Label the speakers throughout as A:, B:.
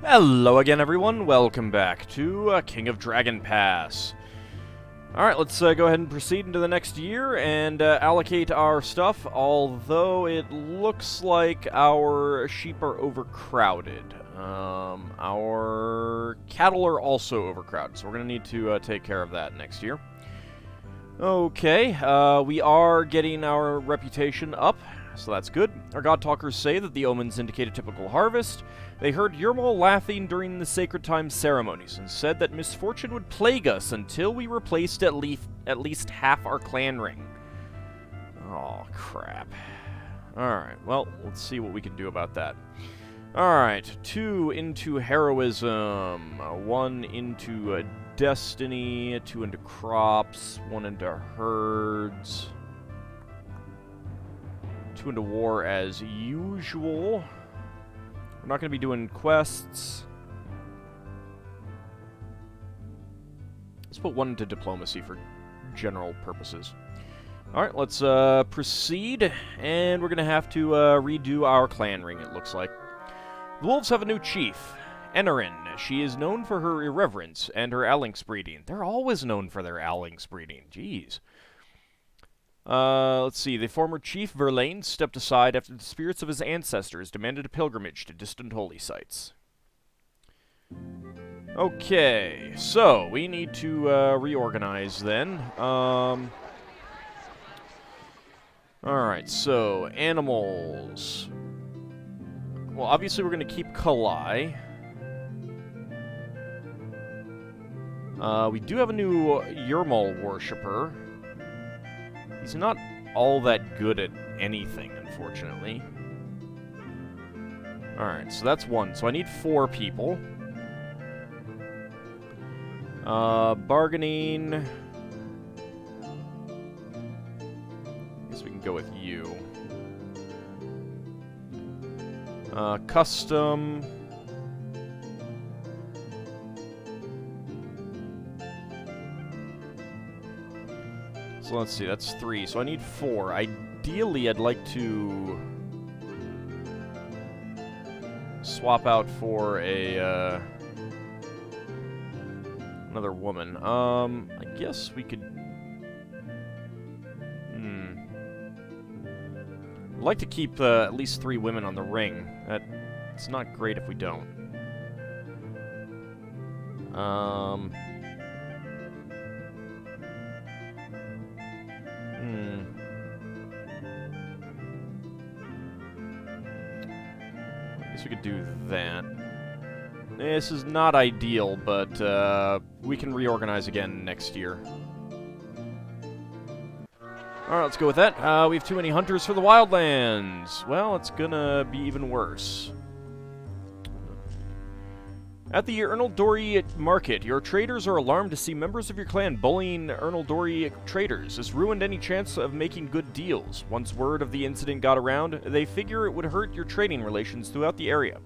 A: Hello again, everyone. Welcome back to King of Dragon Pass. Alright, let's go ahead and proceed into the next year and allocate our stuff, although it looks like our sheep are overcrowded. Our cattle are also overcrowded, so we're going to need to take care of that next year. Okay, we are getting our reputation up, so that's good. Our God Talkers say that the omens indicate a typical harvest. They heard Eurmal laughing during the Sacred Time ceremonies and said that misfortune would plague us until we replaced at least half our clan ring. Oh, crap. Alright, well, let's see what we can do about that. Alright, 2 into heroism, 1 into destiny, 2 into crops, 1 into herds, 2 into war as usual. We're not going to be doing quests. Let's put 1 into diplomacy for general purposes. Alright, let's proceed, and we're going to have to redo our clan ring, it looks like. The wolves have a new chief, Enarin. She is known for her irreverence and her Alinx breeding. They're always known for their Alinx breeding. Jeez. Let's see. The former chief, Verlaine, stepped aside after the spirits of his ancestors demanded a pilgrimage to distant holy sites. Okay, so we need to reorganize then. Alright, so animals. Well, obviously we're going to keep Kalai. We do have a new Eurmal worshipper. He's not all that good at anything, unfortunately. Alright, so that's 1. So I need 4 people. Bargaining. I guess we can go with you. Custom. So let's see, that's 3. So I need 4. Ideally, I'd like to swap out for a another woman. I guess we could. I'd like to keep at least 3 women on the ring. It's not great if we don't. I guess we could do that. This is not ideal, but we can reorganize again next year. Alright, let's go with that. We have too many hunters for the wildlands. Well, it's gonna be even worse. At the Ernaldori market, your traders are alarmed to see members of your clan bullying Ernaldori traders. This ruined any chance of making good deals. Once word of the incident got around, they figure it would hurt your trading relations throughout the area.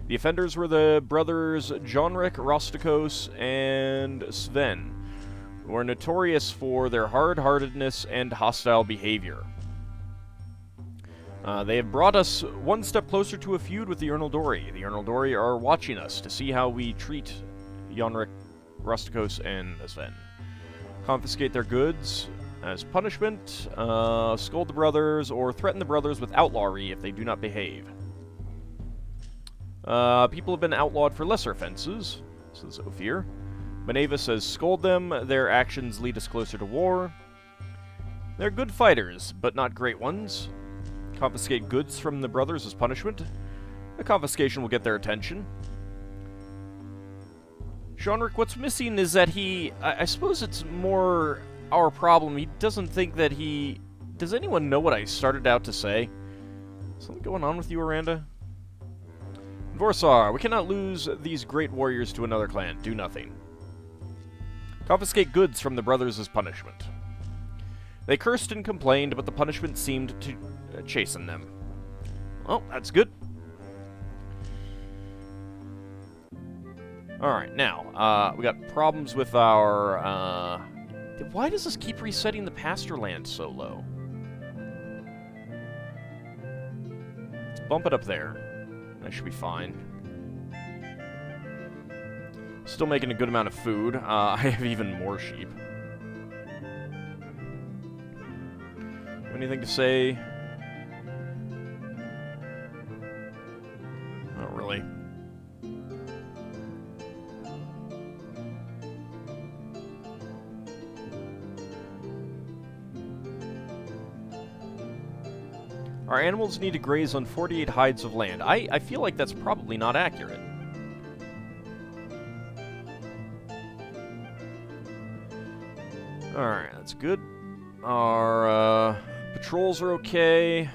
A: The offenders were the brothers Jonrik, Rostikos, and Sven, who are notorious for their hard-heartedness and hostile behavior. They have brought us one step closer to a feud with the Ernaldori. The Ernaldori are watching us to see how we treat Jonrik, Rostikos, and Sven. Confiscate their goods as punishment, scold the brothers, or threaten the brothers with outlawry if they do not behave. People have been outlawed for lesser offenses, says Ophir. Maneva says, scold them, their actions lead us closer to war. They're good fighters, but not great ones. Confiscate goods from the brothers as punishment. The confiscation will get their attention. Jeanric, what's missing is that I suppose it's more our problem. He doesn't think that he... Does anyone know what I started out to say? Something going on with you, Aranda? Vorsar, we cannot lose these great warriors to another clan. Do nothing. Confiscate goods from the brothers as punishment. They cursed and complained, but the punishment seemed to chasten them. Well, that's good. Alright, now, we got problems with our, why does this keep resetting the pasture land so low? Let's bump it up there. That should be fine. Still making a good amount of food. I have even more sheep. Anything to say? Not really. Our animals need to graze on 48 hides of land. I feel like that's probably not accurate. Alright, that's good. Our patrols are okay.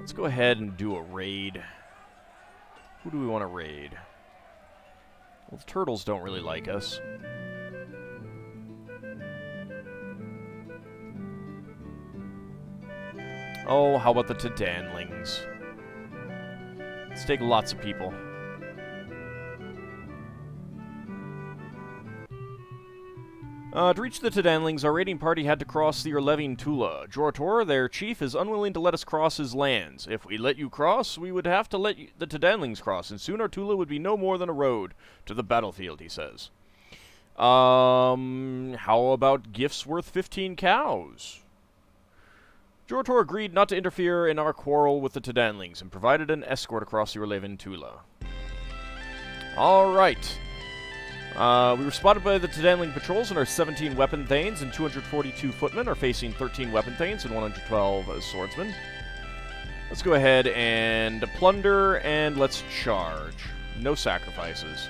A: Let's go ahead and do a raid. Who do we want to raid? Well, the turtles don't really like us. Oh, how about the Tadanlings? Let's take lots of people. To reach the Tadanlings, our raiding party had to cross the Orlevine Tula. Jortor, their chief, is unwilling to let us cross his lands. If we let you cross, we would have to let the Tadanlings cross, and soon our Tula would be no more than a road to the battlefield, he says. How about gifts worth 15 cows? Jortor agreed not to interfere in our quarrel with the Tadanlings and provided an escort across the Orlevine Tula. Alright. We were spotted by the Tadanling patrols, and our 17 weapon thanes and 242 footmen are facing 13 weapon thanes and 112 swordsmen. Let's go ahead and plunder, and let's charge. No sacrifices.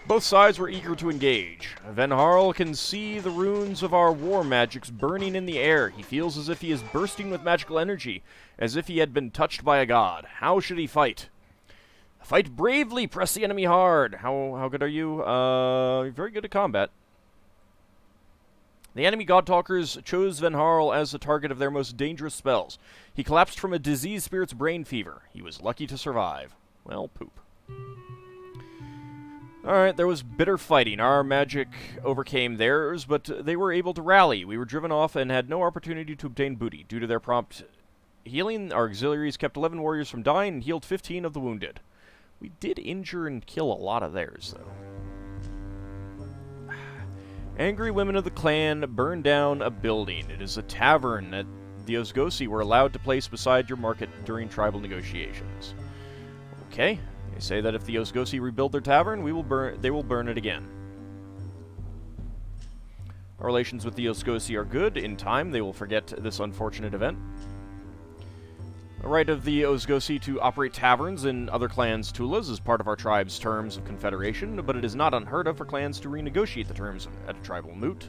A: Both sides were eager to engage. Van Harl can see the runes of our war magics burning in the air. He feels as if he is bursting with magical energy, as if he had been touched by a god. How should he fight? Fight bravely, press the enemy hard. How good are you? Very good at combat. The enemy godtalkers chose Van Harl as the target of their most dangerous spells. He collapsed from a diseased spirit's brain fever. He was lucky to survive. Well, poop. Alright, there was bitter fighting. Our magic overcame theirs, but they were able to rally. We were driven off and had no opportunity to obtain booty. Due to their prompt healing, our auxiliaries kept 11 warriors from dying and healed 15 of the wounded. We did injure and kill a lot of theirs, though. Angry women of the clan burned down a building. It is a tavern that the Osgosi were allowed to place beside your market during tribal negotiations. Okay. They say that if the Osgosi rebuild their tavern, they will burn it again. Our relations with the Osgosi are good. In time, they will forget this unfortunate event. The right of the Osgosi to operate taverns in other clans' tulas is part of our tribe's terms of confederation, but it is not unheard of for clans to renegotiate the terms at a tribal moot.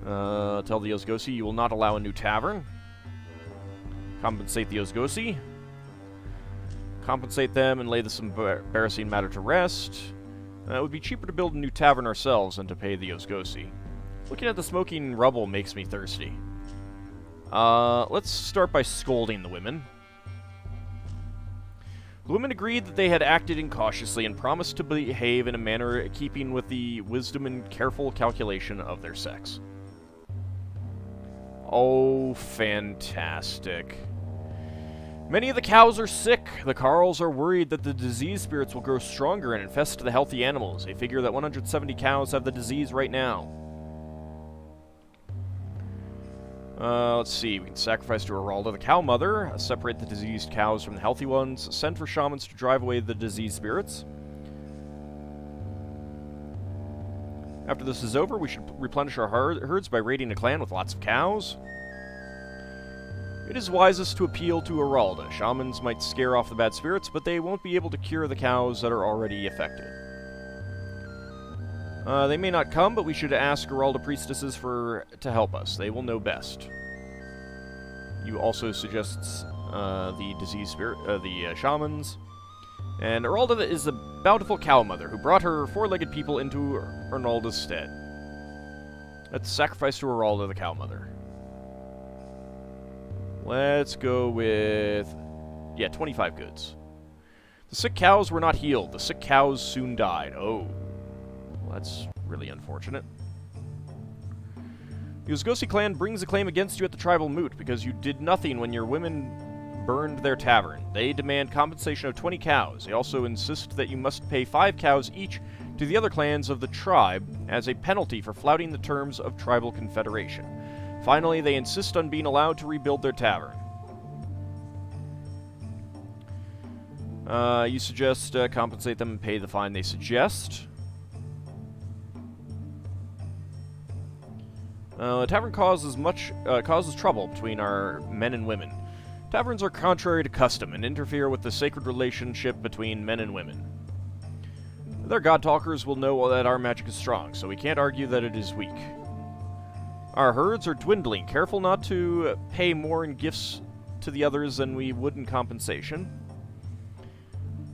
A: Tell the Osgosi you will not allow a new tavern. Compensate the Osgosi. Compensate them and lay this embarrassing matter to rest. It would be cheaper to build a new tavern ourselves than to pay the Osgosi. Looking at the smoking rubble makes me thirsty. Let's start by scolding the women. The women agreed that they had acted incautiously and promised to behave in a manner keeping with the wisdom and careful calculation of their sex. Oh, fantastic. Many of the cows are sick. The Carls are worried that the disease spirits will grow stronger and infest the healthy animals. They figure that 170 cows have the disease right now. Let's see. We can sacrifice to Aralda, the cow mother, separate the diseased cows from the healthy ones, send for shamans to drive away the diseased spirits. After this is over, we should replenish our herds by raiding a clan with lots of cows. It is wisest to appeal to Aralda. Shamans might scare off the bad spirits, but they won't be able to cure the cows that are already affected. They may not come, but we should ask Aralda priestesses to help us. They will know best. You also suggests the disease spirit, the shamans. And Aralda is the bountiful cow mother who brought her four-legged people into Arnalda's stead. Let's sacrifice to Aralda, the cow mother. Let's go with, 25 goods. The sick cows were not healed. The sick cows soon died. Oh, well, that's really unfortunate. The Osgosi clan brings a claim against you at the tribal moot because you did nothing when your women burned their tavern. They demand compensation of 20 cows. They also insist that you must pay 5 cows each to the other clans of the tribe as a penalty for flouting the terms of tribal confederation. Finally, they insist on being allowed to rebuild their tavern. You suggest compensate them and pay the fine they suggest. Tavern causes trouble between our men and women. Taverns are contrary to custom and interfere with the sacred relationship between men and women. Their god talkers will know that our magic is strong, so we can't argue that it is weak. Our herds are dwindling. Careful not to pay more in gifts to the others than we would in compensation.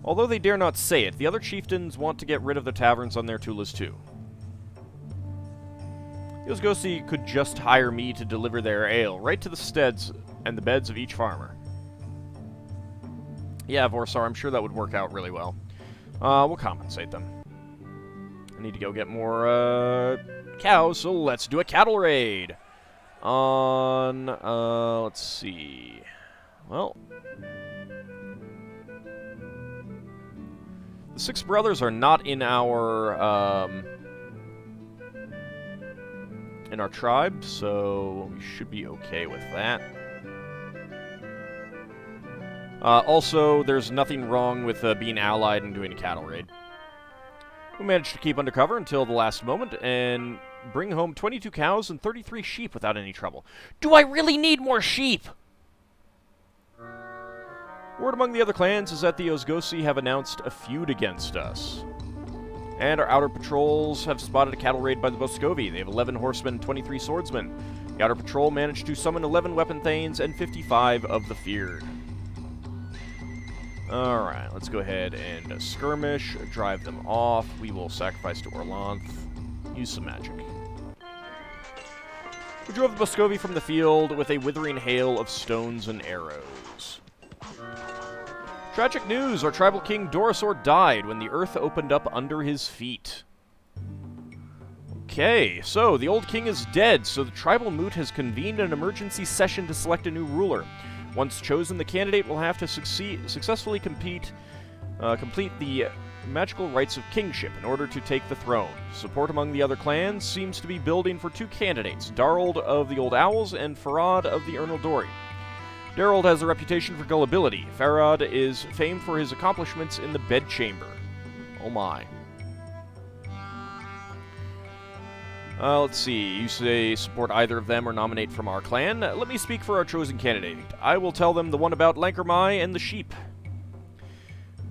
A: Although they dare not say it, the other chieftains want to get rid of the taverns on their tulas too. The Osgosi could just hire me to deliver their ale right to the steads and the beds of each farmer. Yeah, Vorsar, I'm sure that would work out really well. We'll compensate them. I need to go get more, cows, so let's do a cattle raid. On, let's see. Well, the 6 brothers are not in our tribe, so we should be okay with that. Also, there's nothing wrong with being allied and doing a cattle raid. We managed to keep undercover until the last moment and bring home 22 cows and 33 sheep without any trouble. Do I really need more sheep? Word among the other clans is that the Osgosi have announced a feud against us. And our outer patrols have spotted a cattle raid by the Boscovi. They have 11 horsemen and 23 swordsmen. The outer patrol managed to summon 11 weapon thanes and 55 of the feared. Alright, let's go ahead and skirmish, drive them off. We will sacrifice to Orlanth, use some magic. We drove the Boscovi from the field with a withering hail of stones and arrows. Tragic news! Our tribal king Dorisor died when the earth opened up under his feet. Okay, so the old king is dead, so the tribal moot has convened an emergency session to select a new ruler. Once chosen, the candidate will have to successfully complete the magical rites of kingship in order to take the throne. Support among the other clans seems to be building for 2 candidates, Darold of the Old Owls and Farad of the Ernaldori. Darold has a reputation for gullibility. Farad is famed for his accomplishments in the bedchamber. Oh my. Let's see. You say support either of them or nominate from our clan. Let me speak for our chosen candidate. I will tell them the one about Lankermai and the sheep.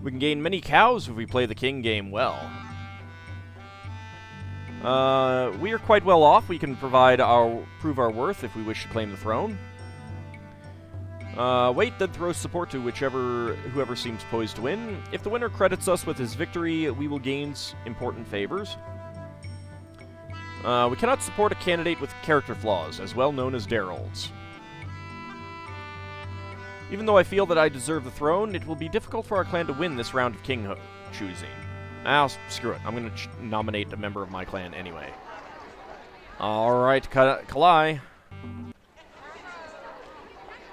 A: We can gain many cows if we play the king game well. We are quite well off. We can prove our worth if we wish to claim the throne. Wait, then throw support to whoever seems poised to win. If the winner credits us with his victory, we will gain important favors. We cannot support a candidate with character flaws, as well known as Darolds. Even though I feel that I deserve the throne, it will be difficult for our clan to win this round of king choosing. Screw it. I'm going to nominate a member of my clan anyway. Alright, Kalai.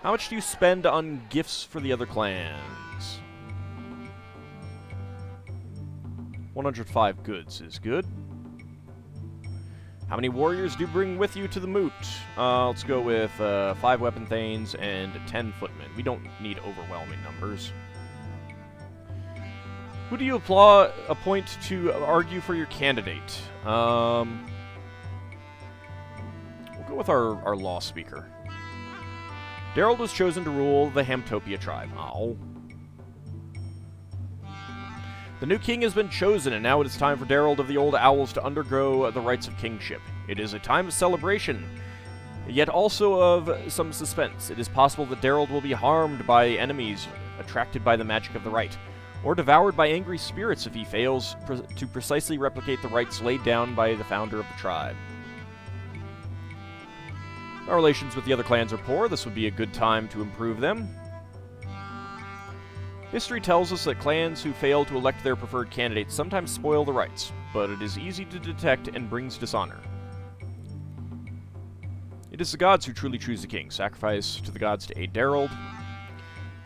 A: How much do you spend on gifts for the other clans? 105 goods is good. How many warriors do you bring with you to the moot? Let's go with 5 weapon thanes and 10 footmen. We don't need overwhelming numbers. Who do you appoint to argue for your candidate? We'll go with our law speaker. Darold was chosen to rule the Hamtopia tribe. Ow. The new king has been chosen, and now it is time for Darold of the Old Owls to undergo the rites of kingship. It is a time of celebration, yet also of some suspense. It is possible that Darold will be harmed by enemies attracted by the magic of the rite, or devoured by angry spirits if he fails to precisely replicate the rites laid down by the founder of the tribe. Our relations with the other clans are poor. This would be a good time to improve them. History tells us that clans who fail to elect their preferred candidates sometimes spoil the rites, but it is easy to detect and brings dishonor. It is the gods who truly choose the king. Sacrifice to the gods to aid Darold.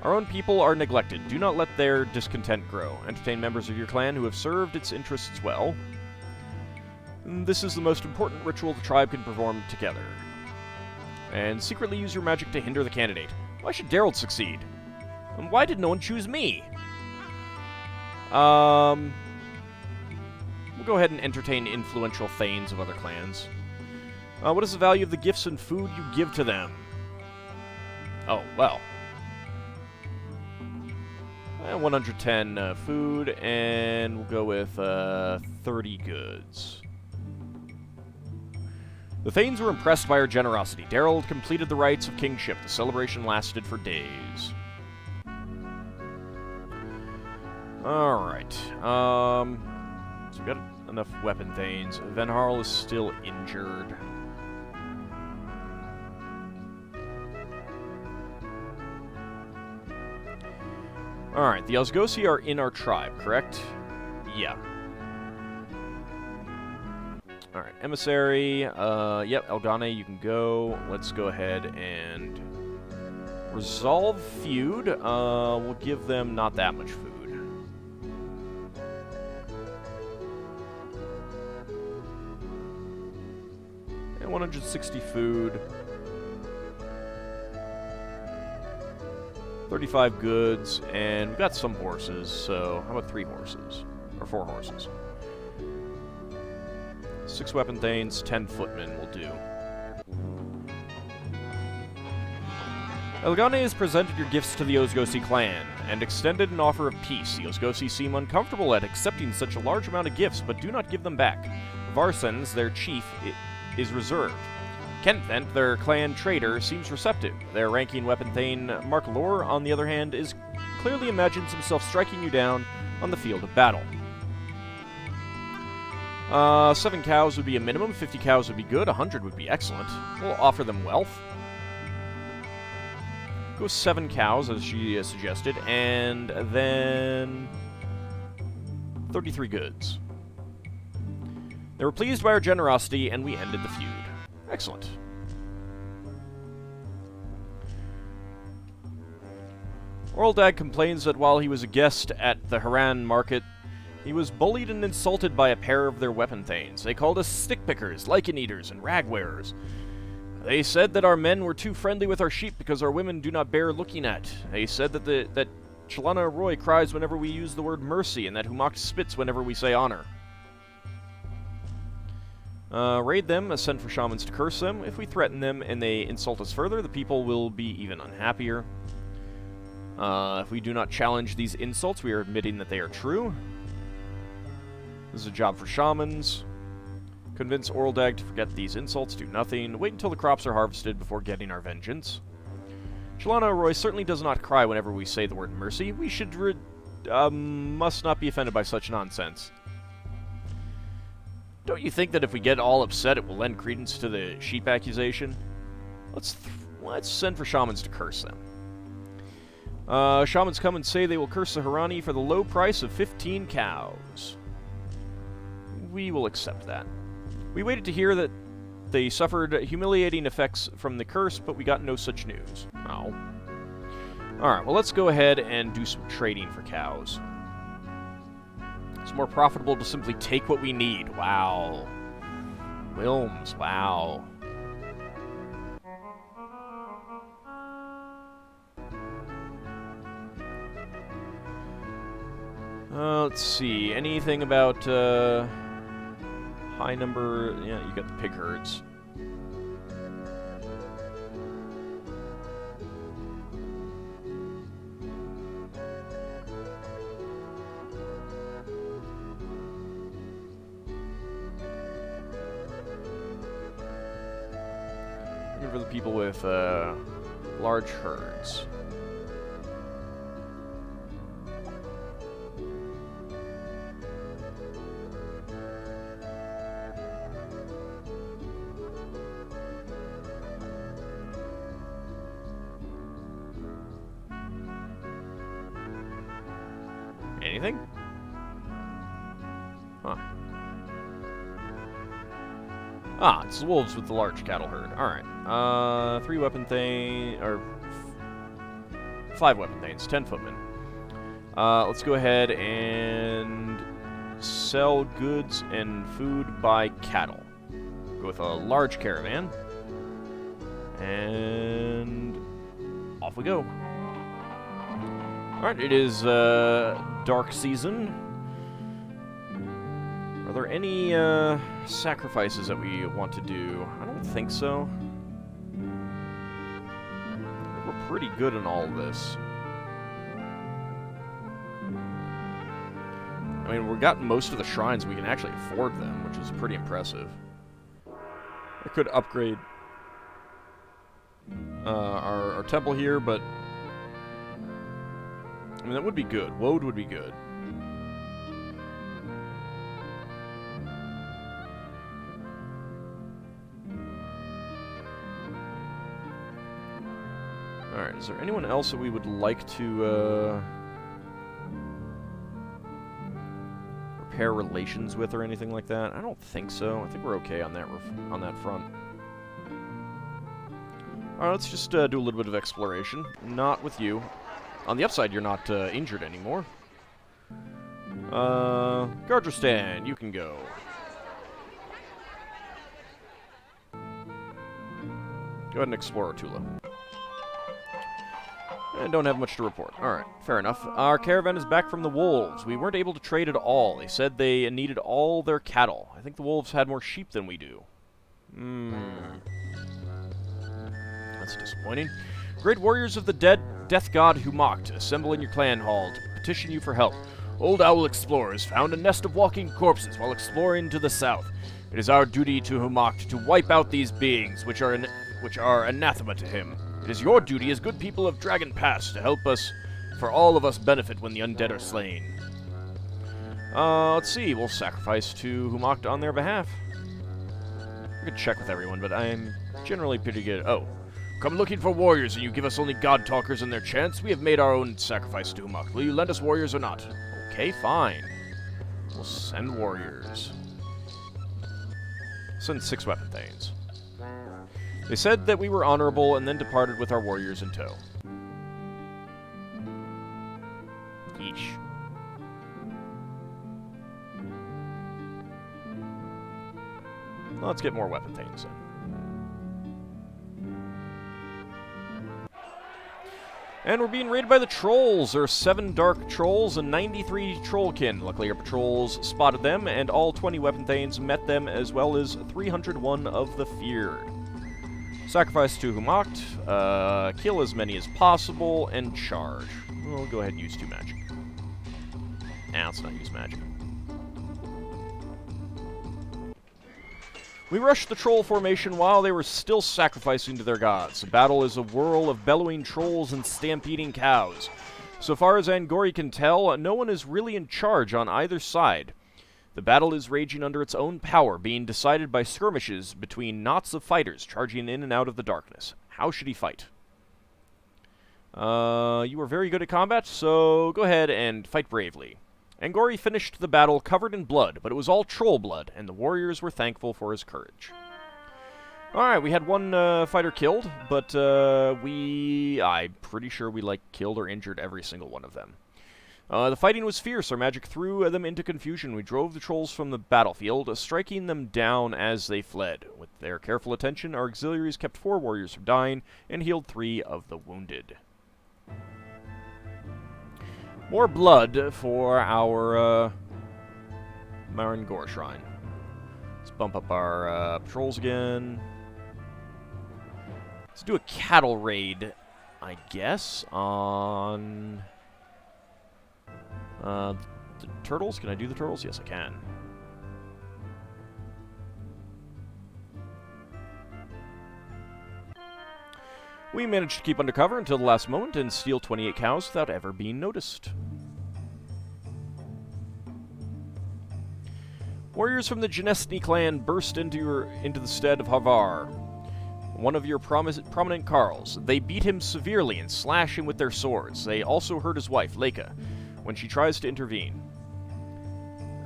A: Our own people are neglected. Do not let their discontent grow. Entertain members of your clan who have served its interests well. This is the most important ritual the tribe can perform together. And secretly use your magic to hinder the candidate. Why should Daryl succeed? And why did no one choose me? We'll go ahead and entertain influential thanes of other clans. What is the value of the gifts and food you give to them? Oh, well. 110 food, and we'll go with 30 goods. The Thanes were impressed by our generosity. Daryl completed the rites of kingship. The celebration lasted for days. Alright. So we got enough weapon Thanes. Van Harl is still injured. Alright, the Osgosi are in our tribe, correct? Yeah. Alright, Emissary, yep, Elgane, you can go. Let's go ahead and resolve feud. We'll give them not that much food. And 160 food. 35 goods, and we've got some horses, so how about 3 horses? Or 4 horses. 6 weapon thanes, 10 footmen will do. Elgane has presented your gifts to the Osgosi clan, and extended an offer of peace. The Osgosi seem uncomfortable at accepting such a large amount of gifts, but do not give them back. Varsens, their chief, is reserved. Kentvent, their clan trader, seems receptive. Their ranking weapon thane, Mark Lore, on the other hand, clearly imagines himself striking you down on the field of battle. 7 cows would be a minimum, 50 cows would be good, 100 would be excellent. We'll offer them wealth. Go 7 cows, as she suggested, and then 33 goods. They were pleased by our generosity, and we ended the feud. Excellent. AuldDragon complains that while he was a guest at the Haran market, he was bullied and insulted by a pair of their weapon thanes. They called us stick-pickers, lichen-eaters, and rag-wearers. They said that our men were too friendly with our sheep because our women do not bear looking at. They said that Chalana Roy cries whenever we use the word mercy, and that Humak spits whenever we say honor. Raid them, send for shamans to curse them. If we threaten them and they insult us further, the people will be even unhappier. If we do not challenge these insults, we are admitting that they are true. This is a job for shamans. Convince AuldDragon to forget these insults, do nothing. Wait until the crops are harvested before getting our vengeance. Chalana Roy certainly does not cry whenever we say the word mercy. We should must not be offended by such nonsense. Don't you think that if we get all upset, it will lend credence to the sheep accusation? Let's send for shamans to curse them. Shamans come and say they will curse the Harani for the low price of 15 cows. We will accept that. We waited to hear that they suffered humiliating effects from the curse, but we got no such news. Oh. Alright, well let's go ahead and do some trading for cows. It's more profitable to simply take what we need. Wow. Wilms, wow. Let's see. Anything about high number? Yeah, you got the pig herds. Looking for the people with large herds. Anything? Huh. Ah, it's the wolves with the large cattle herd. Alright. 3 weapon thing, or 5 weapon thanes, 10 footmen. Let's go ahead and sell goods and food by cattle. Go with a large caravan. And off we go. Alright, it is dark season. Are there any sacrifices that we want to do? I don't think so. I think we're pretty good in all of this. I mean, we've got most of the shrines. We can actually afford them, which is pretty impressive. I could upgrade our temple here, but I mean, that would be good. Woad would be good. Alright, is there anyone else that we would like to repair relations with or anything like that? I don't think so. I think we're okay on that front. Alright, let's just do a little bit of exploration. Not with you. On the upside, you're not injured anymore. Gardristan, you can go. Go ahead and explore Tula. And don't have much to report. Alright, fair enough. Our caravan is back from the wolves. We weren't able to trade at all. They said they needed all their cattle. I think the wolves had more sheep than we do. That's disappointing. Great warriors of the death god who mocked, assemble in your clan hall to petition you for help. Old owl explorers found a nest of walking corpses while exploring to the south. It is our duty to Humoct to wipe out these beings, which are anathema to him. It is your duty as good people of Dragon Pass to help us, for all of us benefit when the undead are slain. Let's see, we'll sacrifice to Humoct on their behalf. We could check with everyone, but I'm generally pretty good. Oh. Come looking for warriors, and you give us only god-talkers and their chants? We have made our own sacrifice to Humoct. Will you lend us warriors or not? Okay, fine. We'll send warriors. Send 6 weapon thanes. They said that we were honorable and then departed with our warriors in tow. Yeesh. Let's get more weapon thanes in. And we're being raided by the trolls. There are 7 dark trolls and 93 trollkin. Luckily, our patrols spotted them, and all 20 weapon thanes met them, as well as 301 of the feared. Sacrifice to Humoct, kill as many as possible, and charge. We'll go ahead and use 2 magic. Let's not use magic. We rushed the troll formation while they were still sacrificing to their gods. The battle is a whirl of bellowing trolls and stampeding cows. So far as Angori can tell, no one is really in charge on either side. The battle is raging under its own power, being decided by skirmishes between knots of fighters charging in and out of the darkness. How should he fight? You are very good at combat, so go ahead and fight bravely. Angori finished the battle covered in blood, but it was all troll blood, and the warriors were thankful for his courage. Alright, we had 1 fighter killed, but I'm pretty sure we, killed or injured every single one of them. The fighting was fierce. Our magic threw them into confusion. We drove the trolls from the battlefield, striking them down as they fled. With their careful attention, our auxiliaries kept 4 warriors from dying and healed 3 of the wounded. More blood for our Marangor Shrine. Let's bump up our patrols again. Let's do a cattle raid, I guess, on the turtles. Can I do the turtles? Yes, I can. We managed to keep undercover until the last moment and steal 28 cows without ever being noticed. Warriors from the Genestny clan burst into the stead of Havar, one of your prominent carls. They beat him severely and slash him with their swords. They also hurt his wife, Leica, when she tries to intervene.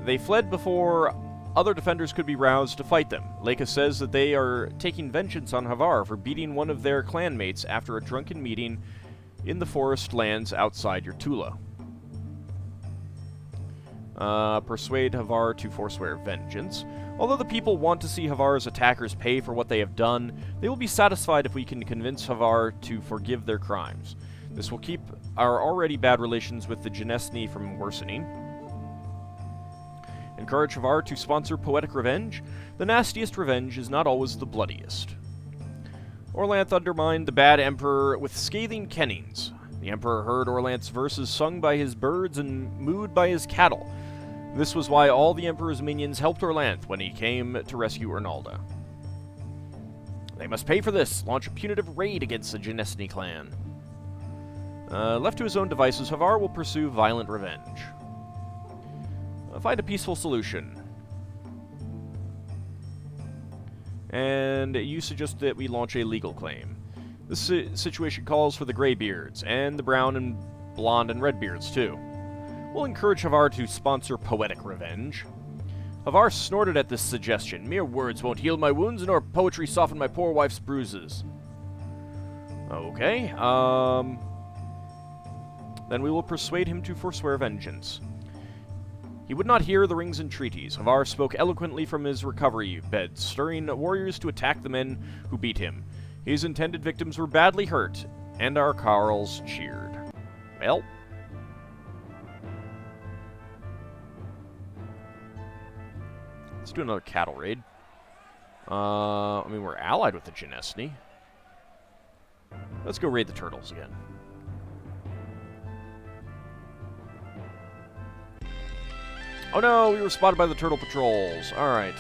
A: They fled before other defenders could be roused to fight them. Leica says that they are taking vengeance on Havar for beating one of their clanmates after a drunken meeting in the forest lands outside your Tula. Persuade Havar to forswear vengeance. Although the people want to see Havar's attackers pay for what they have done, they will be satisfied if we can convince Havar to forgive their crimes. This will keep our already bad relations with the Genesni from worsening. Encourage Havar to sponsor poetic revenge. The nastiest revenge is not always the bloodiest. Orlanth undermined the bad Emperor with scathing kennings. The Emperor heard Orlanth's verses sung by his birds and mooed by his cattle. This was why all the Emperor's minions helped Orlanth when he came to rescue Ernalda. They must pay for this. Launch a punitive raid against the Genesni clan. Left to his own devices, Havar will pursue violent revenge. Find a peaceful solution. And you suggest that we launch a legal claim. This situation calls for the Greybeards, and the brown and blonde and redbeards, too. We'll encourage Havar to sponsor poetic revenge. Havar snorted at this suggestion. Mere words won't heal my wounds, nor poetry soften my poor wife's bruises. Okay, then we will persuade him to forswear vengeance. He would not hear the rings and treaties. Havar spoke eloquently from his recovery bed, stirring warriors to attack the men who beat him. His intended victims were badly hurt, and our carls cheered. Well, let's do another cattle raid. I mean, we're allied with the Genesni. Let's go raid the turtles again. Oh no, we were spotted by the turtle patrols. Alright,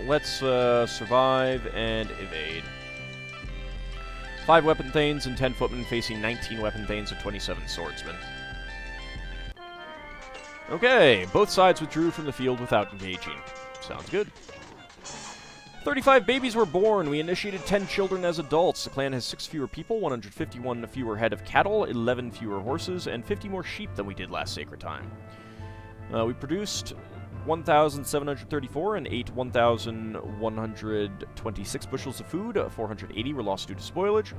A: let's survive and evade. 5 weapon thanes and 10 footmen facing 19 weapon thanes and 27 swordsmen. Okay, both sides withdrew from the field without engaging. Sounds good. 35 babies were born. We initiated 10 children as adults. The clan has 6 fewer people, 151 fewer head of cattle, 11 fewer horses, and 50 more sheep than we did last sacred time. We produced 1,734 and ate 1,126 bushels of food. 480 were lost due to spoilage.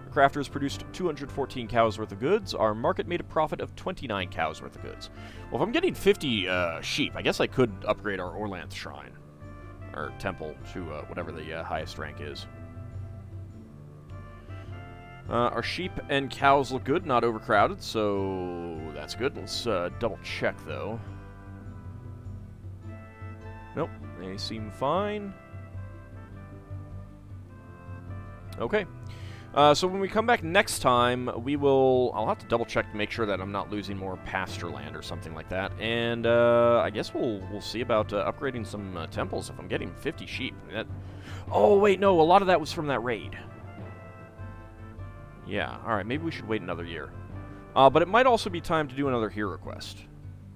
A: The crafters produced 214 cows worth of goods. Our market made a profit of 29 cows worth of goods. Well, if I'm getting 50 sheep, I guess I could upgrade our Orlanth shrine. Or temple to whatever the highest rank is. Our sheep and cows look good, not overcrowded, so that's good. Let's double check, though. Nope, they seem fine. Okay. So when we come back next time, I'll have to double check to make sure that I'm not losing more pasture land or something like that. And I guess we'll see about upgrading some temples if I'm getting 50 sheep. Oh wait, no, a lot of that was from that raid. Yeah, alright, maybe we should wait another year. But it might also be time to do another hero quest.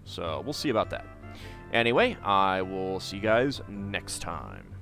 A: So we'll see about that. Anyway, I will see you guys next time.